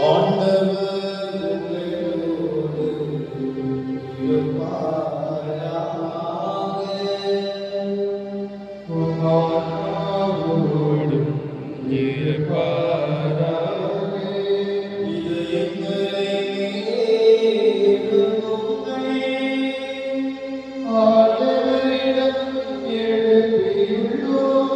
ஆண்டவர் உங்களோடு இருப்பாராக. உம்மாவோடும் இருப்பாராக. இதயங்களை எழுப்புங்கள். ஆண்டவரிடம் எழுப்பியுள்ளோம்.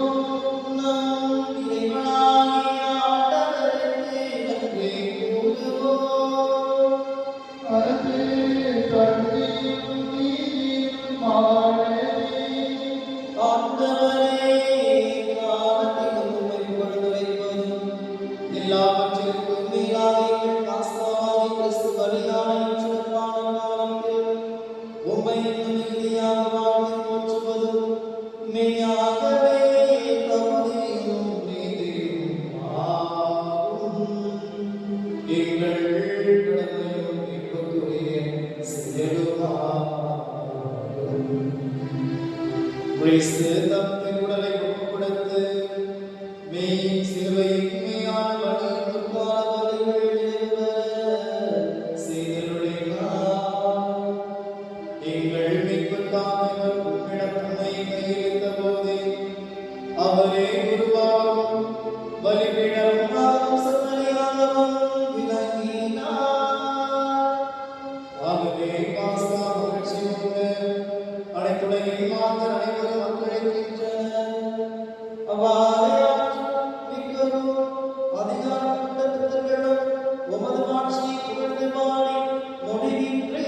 நம் இறைவனாகிய ஆண்டவருக்கு நன்றி கூறுவோம். அது தகுதியும் நீதியுமானதே. ஆண்டவரே, காலத்திலும் உம்மை புகழ்ந்துரைப்பதும் எல்லாவற்றிற்கும் மேலாக எங்கள் நாஸ்தாவாகிய கிறிஸ்து பலியான இச்சிறப்பான காலத்தில் உம்மை இன்னும் மிகுதியாக வாழ்ந்து போற்றுவதும் மெய்யாகவே தகுதியும் நீதியும் ஆகும். எங்கள் கடமையும் மீட்புக்குரிய செயலுமாகும். கிறிஸ்து தம் திருவுடலை ஒப்புக் கொடுத்து மெய் சிலுவையின் உண்மையான வழியில் முற்கால பலிகள் நிறைவேற செய்தருளினார். எங்கள் மீட்புக்காக இவர் உம்மிடம் தம்மை கையளித்தபோது அவரே குருவாகவும் பலிபீடமுமாகவும் சன்னதியாகவும் விளங்கினார். ஆகவே பாஸ்கா மகிழ்ச்சியோடு அனைத்துலகில் மாந்தர் அனைவரும் மக்களிக்கின்றனர். அவ்வாறே ஆற்றல் மிக்கவரும் அதிகாரமுள்ள தூதர்களும் உமது மாட்சியை புகழ்ந்து பாடி முடிவின்றி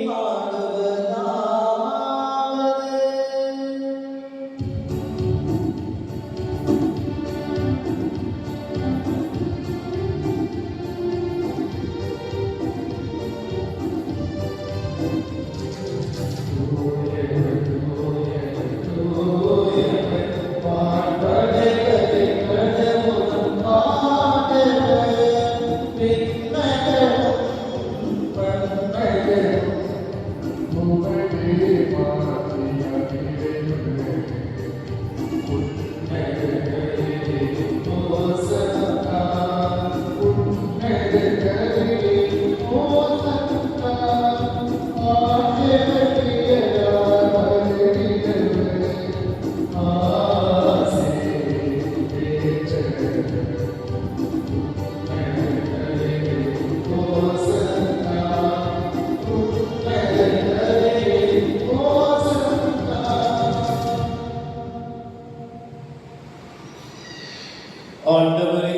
பாடுவதாவது. ஆண்டவரே,